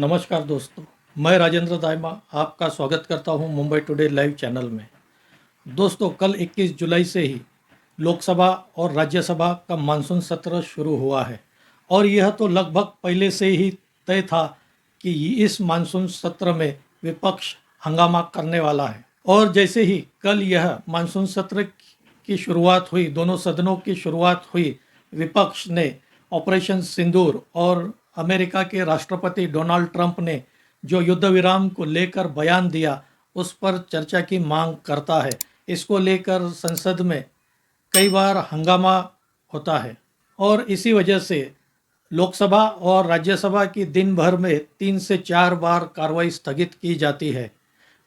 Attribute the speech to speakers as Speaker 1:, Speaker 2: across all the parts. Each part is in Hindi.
Speaker 1: नमस्कार दोस्तों, मैं राजेंद्र दाइमा आपका स्वागत करता हूं मुंबई टुडे लाइव चैनल में। दोस्तों, कल 21 जुलाई से ही लोकसभा और राज्यसभा का मानसून सत्र शुरू हुआ है और यह तो लगभग पहले से ही तय था कि इस मानसून सत्र में विपक्ष हंगामा करने वाला है। और जैसे ही कल यह मानसून सत्र की शुरुआत हुई, दोनों सदनों की शुरुआत हुई, विपक्ष ने ऑपरेशन सिंदूर और अमेरिका के राष्ट्रपति डोनाल्ड ट्रंप ने जो युद्ध विराम को लेकर बयान दिया, उस पर चर्चा की मांग करता है। इसको लेकर संसद में कई बार हंगामा होता है और इसी वजह से लोकसभा और राज्यसभा की दिन भर में 3 से 4 बार कार्रवाई स्थगित की जाती है।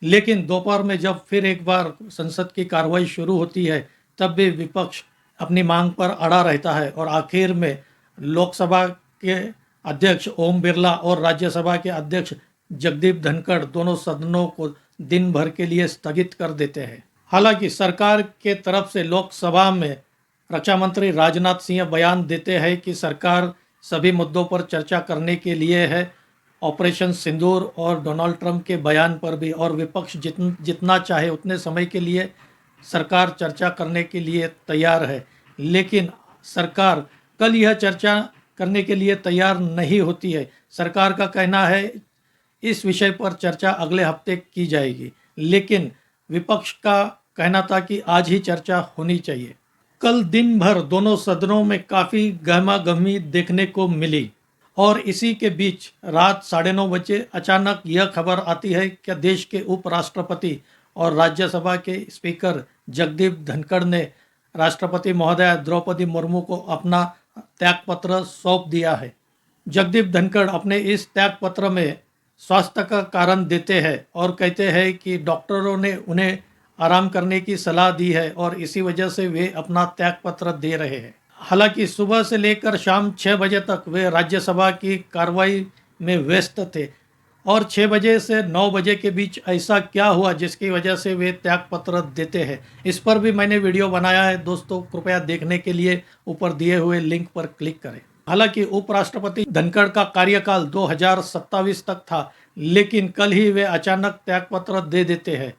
Speaker 1: लेकिन दोपहर में जब फिर एक बार संसद की कार्रवाई शुरू होती है, तब भी विपक्ष अपनी मांग पर अड़ा रहता है और आखिर में लोकसभा के अध्यक्ष ओम बिरला और राज्यसभा के अध्यक्ष जगदीप धनखड़ दोनों सदनों को दिन भर के लिए स्थगित कर देते हैं। हालांकि सरकार के तरफ से लोकसभा में रक्षा मंत्री राजनाथ सिंह बयान देते हैं कि सरकार सभी मुद्दों पर चर्चा करने के लिए है, ऑपरेशन सिंदूर और डोनाल्ड ट्रंप के बयान पर भी, और विपक्ष जितना चाहे उतने समय के लिए सरकार चर्चा करने के लिए तैयार है। लेकिन सरकार कल यह चर्चा करने के लिए तैयार नहीं होती है। सरकार का कहना है इस विषय पर चर्चा अगले हफ्ते की जाएगी, लेकिन विपक्ष का कहना था कि आज ही चर्चा होनी चाहिए। कल दिन भर दोनों सदनों में काफ़ी गहमागहमी देखने को मिली और इसी के बीच रात 9:30 बजे अचानक यह खबर आती है कि देश के उपराष्ट्रपति और राज्यसभा के स्पीकर जगदीप धनखड़ ने राष्ट्रपति महोदया द्रौपदी मुर्मू को अपना त्यागपत्र सौंप दिया है। जगदीप धनखड़ अपने इस त्यागपत्र में स्वास्थ्य का कारण देते हैं और कहते हैं कि डॉक्टरों ने उन्हें आराम करने की सलाह दी है और इसी वजह से वे अपना त्यागपत्र दे रहे हैं। हालांकि सुबह से लेकर शाम 6 बजे तक वे राज्यसभा की कार्रवाई में व्यस्त थे और 6 बजे से 9 बजे के बीच ऐसा क्या हुआ जिसकी वजह से वे त्यागपत्र देते हैं, इस पर भी मैंने वीडियो बनाया है। दोस्तों, कृपया देखने के लिए ऊपर दिए हुए लिंक पर क्लिक करें। हालांकि उपराष्ट्रपति धनखड़ का कार्यकाल 2027 तक था, लेकिन कल ही वे अचानक त्यागपत्र दे देते हैं।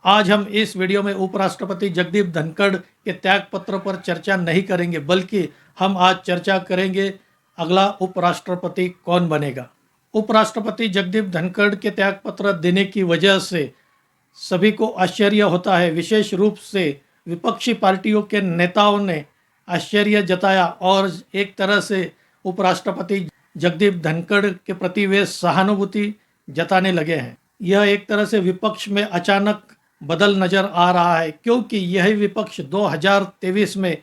Speaker 1: आज हम इस वीडियो में उपराष्ट्रपति जगदीप धनखड़ के त्यागपत्र पर चर्चा नहीं करेंगे, बल्कि हम आज चर्चा करेंगे अगला उपराष्ट्रपति कौन बनेगा। उपराष्ट्रपति जगदीप धनखड़ के त्यागपत्र देने की वजह से सभी को आश्चर्य होता है। विशेष रूप से विपक्षी पार्टियों के नेताओं ने आश्चर्य जताया और एक तरह से उपराष्ट्रपति जगदीप धनखड़ के प्रति वे सहानुभूति जताने लगे हैं। यह एक तरह से विपक्ष में अचानक बदल नजर आ रहा है, क्योंकि यही विपक्ष 2023 में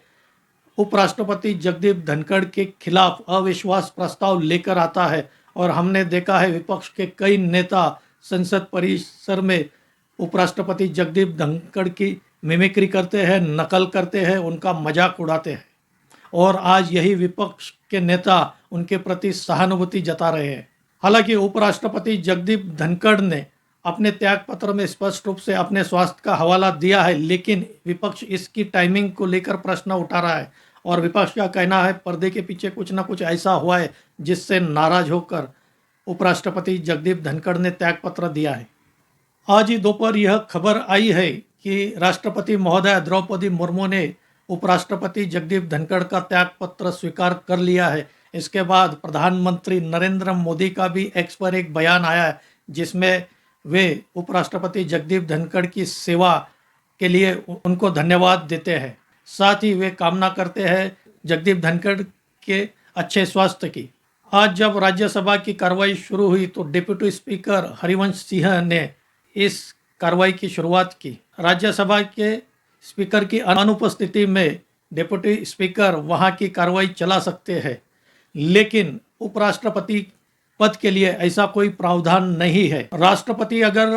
Speaker 1: उपराष्ट्रपति जगदीप धनखड़ के खिलाफ अविश्वास प्रस्ताव लेकर आता है और हमने देखा है विपक्ष के कई नेता संसद परिसर में उपराष्ट्रपति जगदीप धनखड़ की मिमिक्री करते हैं, नकल करते हैं, उनका मजाक उड़ाते हैं और आज यही विपक्ष के नेता उनके प्रति सहानुभूति जता रहे हैं। हालांकि उपराष्ट्रपति जगदीप धनखड़ ने अपने त्यागपत्र में स्पष्ट रूप से अपने स्वास्थ्य का हवाला दिया है, लेकिन विपक्ष इसकी टाइमिंग को लेकर प्रश्न उठा रहा है और विपक्ष का कहना है पर्दे के पीछे कुछ ना कुछ ऐसा हुआ है जिससे नाराज होकर उपराष्ट्रपति जगदीप धनखड़ ने त्यागपत्र दिया है। आज ही दोपहर यह खबर आई है कि राष्ट्रपति महोदया द्रौपदी मुर्मू ने उपराष्ट्रपति जगदीप धनखड़ का त्यागपत्र स्वीकार कर लिया है। इसके बाद प्रधानमंत्री नरेंद्र मोदी का भी एक्स पर एक बयान आया है, जिसमें वे उपराष्ट्रपति जगदीप धनखड़ की सेवा के लिए उनको धन्यवाद देते हैं। साथ ही वे कामना करते हैं जगदीप धनखड़ के अच्छे स्वास्थ्य की। आज जब राज्यसभा की कार्रवाई शुरू हुई तो डिप्टी स्पीकर हरिवंश सिंह ने इस कार्रवाई की शुरुआत की। राज्यसभा के स्पीकर की अनुपस्थिति में डिप्टी स्पीकर वहां की कार्रवाई चला सकते हैं, लेकिन उपराष्ट्रपति पद के लिए ऐसा कोई प्रावधान नहीं है। राष्ट्रपति अगर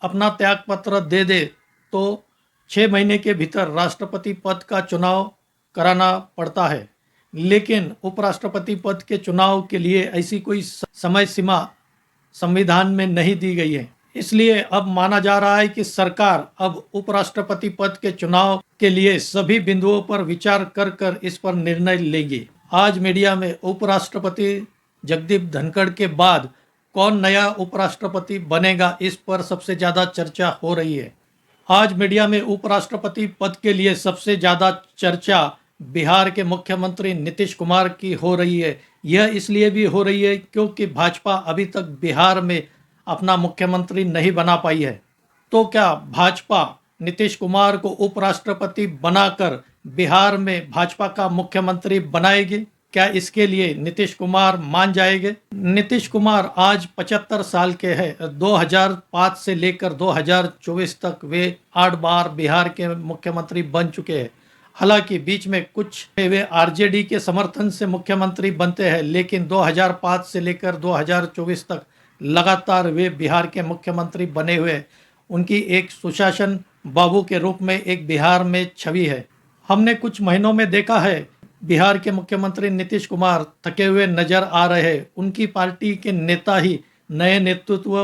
Speaker 1: अपना त्यागपत्र दे दे तो 6 महीने के भीतर राष्ट्रपति पद का चुनाव कराना पड़ता है, लेकिन उपराष्ट्रपति पद के चुनाव के लिए ऐसी कोई समय सीमा संविधान में नहीं दी गई है। इसलिए अब माना जा रहा है कि सरकार अब उपराष्ट्रपति पद के चुनाव के लिए सभी बिंदुओं पर विचार कर इस पर निर्णय लेगी। आज मीडिया में उपराष्ट्रपति जगदीप धनखड़ के बाद कौन नया उपराष्ट्रपति बनेगा, इस पर सबसे ज़्यादा चर्चा हो रही है। आज मीडिया में उपराष्ट्रपति पद के लिए सबसे ज़्यादा चर्चा बिहार के मुख्यमंत्री नीतीश कुमार की हो रही है। यह इसलिए भी हो रही है क्योंकि भाजपा अभी तक बिहार में अपना मुख्यमंत्री नहीं बना पाई है। तो क्या भाजपा नीतीश कुमार को उपराष्ट्रपति बनाकर बिहार में भाजपा का मुख्यमंत्री बनाएगी? क्या इसके लिए नीतीश कुमार मान जाएंगे? नीतीश कुमार आज 75 साल के हैं। 2005 से लेकर 2024 तक वे 8 बार बिहार के मुख्यमंत्री बन चुके हैं। हालांकि बीच में कुछ वे आरजेडी के समर्थन से मुख्यमंत्री बनते हैं, लेकिन 2005 से लेकर 2024 तक लगातार वे बिहार के मुख्यमंत्री बने हुए हैं। उनकी एक सुशासन बाबू के रूप में एक बिहार में छवि है। हमने कुछ महीनों में देखा है बिहार के मुख्यमंत्री नीतीश कुमार थके हुए नजर आ रहे हैं। उनकी पार्टी के नेता ही नए नेतृत्व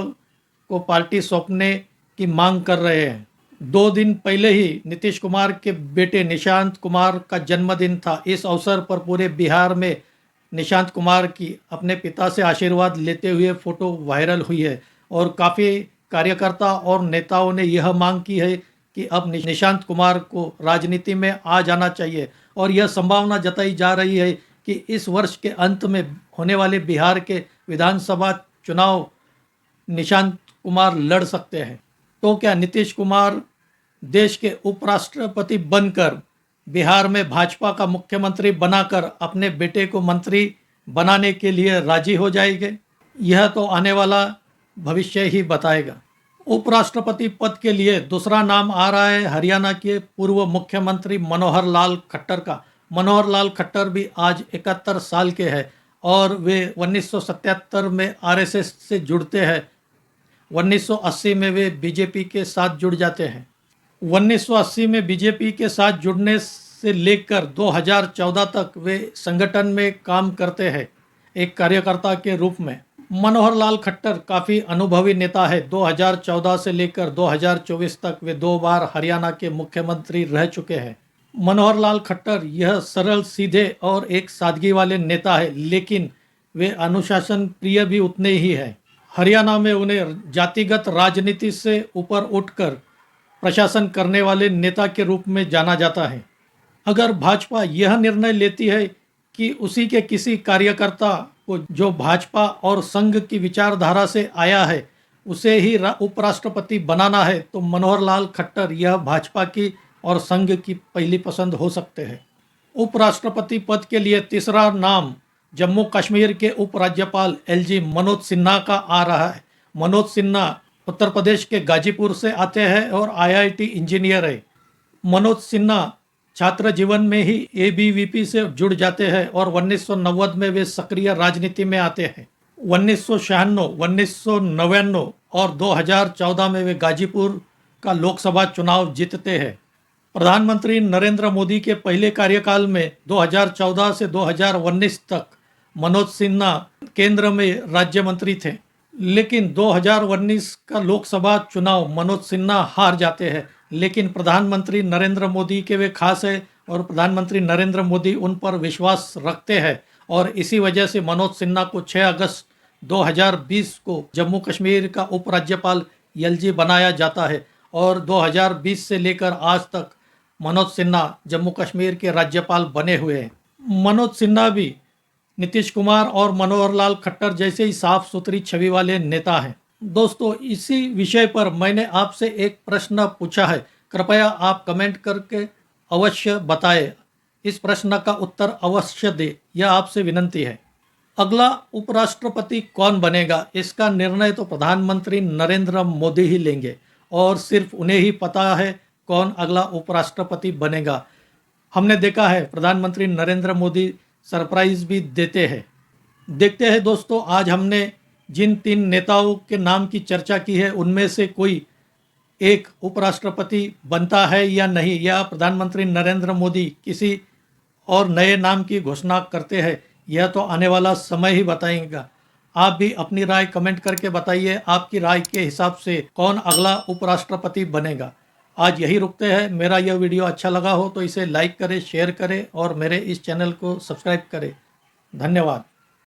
Speaker 1: को पार्टी सौंपने की मांग कर रहे हैं। 2 दिन पहले ही नीतीश कुमार के बेटे निशांत कुमार का जन्मदिन था। इस अवसर पर पूरे बिहार में निशांत कुमार की अपने पिता से आशीर्वाद लेते हुए फोटो वायरल हुई है और काफ़ी कार्यकर्ता और नेताओं ने यह मांग की है कि अब निशांत कुमार को राजनीति में आ जाना चाहिए और यह संभावना जताई जा रही है कि इस वर्ष के अंत में होने वाले बिहार के विधानसभा चुनाव निशांत कुमार लड़ सकते हैं। तो क्या नीतीश कुमार देश के उपराष्ट्रपति बनकर बिहार में भाजपा का मुख्यमंत्री बनाकर अपने बेटे को मंत्री बनाने के लिए राजी हो जाएंगे? यह तो आने वाला भविष्य ही बताएगा। उपराष्ट्रपति पद के लिए दूसरा नाम आ रहा है हरियाणा के पूर्व मुख्यमंत्री मनोहर लाल खट्टर का। मनोहर लाल खट्टर भी आज 71 साल के हैं और वे 1977 में आरएसएस से जुड़ते हैं। 1980 में वे बीजेपी के साथ जुड़ जाते हैं। 1980 में बीजेपी के साथ जुड़ने से लेकर 2014 तक वे संगठन में काम करते हैं एक कार्यकर्ता के रूप में। मनोहर लाल खट्टर काफ़ी अनुभवी नेता है। 2014 से लेकर 2024 तक वे 2 बार हरियाणा के मुख्यमंत्री रह चुके हैं। मनोहर लाल खट्टर यह सरल, सीधे और एक सादगी वाले नेता है, लेकिन वे अनुशासन प्रिय भी उतने ही हैं। हरियाणा में उन्हें जातिगत राजनीति से ऊपर उठकर प्रशासन करने वाले नेता के रूप में जाना जाता है। अगर भाजपा यह निर्णय लेती है कि उसी के किसी कार्यकर्ता को जो भाजपा और संघ की विचारधारा से आया है उसे ही उपराष्ट्रपति बनाना है, तो मनोहर लाल खट्टर यह भाजपा की और संघ की पहली पसंद हो सकते हैं। उपराष्ट्रपति पद के लिए तीसरा नाम जम्मू कश्मीर के उपराज्यपाल एलजी मनोज सिन्हा का आ रहा है। मनोज सिन्हा उत्तर प्रदेश के गाजीपुर से आते हैं और आईआईटी इंजीनियर है। मनोज सिन्हा छात्र जीवन में ही एबीवीपी से जुड़ जाते हैं और 1990 में वे सक्रिय राजनीति में आते हैं। 1996, 1999 और 2014 में वे गाजीपुर का लोकसभा चुनाव जीतते हैं। प्रधानमंत्री नरेंद्र मोदी के पहले कार्यकाल में 2014 से 2019 तक मनोज सिन्हा केंद्र में राज्य मंत्री थे, लेकिन 2019 का लोकसभा चुनाव मनोज सिन्हा हार जाते हैं। लेकिन प्रधानमंत्री नरेंद्र मोदी के वे खास है और प्रधानमंत्री नरेंद्र मोदी उन पर विश्वास रखते हैं और इसी वजह से मनोज सिन्हा को 6 अगस्त 2020 को जम्मू कश्मीर का उपराज्यपाल एलजी बनाया जाता है और 2020 से लेकर आज तक मनोज सिन्हा जम्मू कश्मीर के राज्यपाल बने हुए हैं। मनोज सिन्हा भी नीतीश कुमार और मनोहर लाल खट्टर जैसे ही साफ सुथरी छवि वाले नेता हैं। दोस्तों, इसी विषय पर मैंने आपसे एक प्रश्न पूछा है, कृपया आप कमेंट करके अवश्य बताएं। इस प्रश्न का उत्तर अवश्य दें, यह आपसे विनंती है। अगला उपराष्ट्रपति कौन बनेगा, इसका निर्णय तो प्रधानमंत्री नरेंद्र मोदी ही लेंगे और सिर्फ उन्हें ही पता है कौन अगला उपराष्ट्रपति बनेगा। हमने देखा है प्रधानमंत्री नरेंद्र मोदी सरप्राइज भी देते हैं। देखते हैं दोस्तों, आज हमने जिन 3 नेताओं के नाम की चर्चा की है उनमें से कोई एक उपराष्ट्रपति बनता है या नहीं, या प्रधानमंत्री नरेंद्र मोदी किसी और नए नाम की घोषणा करते हैं, यह तो आने वाला समय ही बताएगा। आप भी अपनी राय कमेंट करके बताइए, आपकी राय के हिसाब से कौन अगला उपराष्ट्रपति बनेगा। आज यही रुकते हैं। मेरा यह वीडियो अच्छा लगा हो तो इसे लाइक करें, शेयर करें और मेरे इस चैनल को सब्सक्राइब करें। धन्यवाद।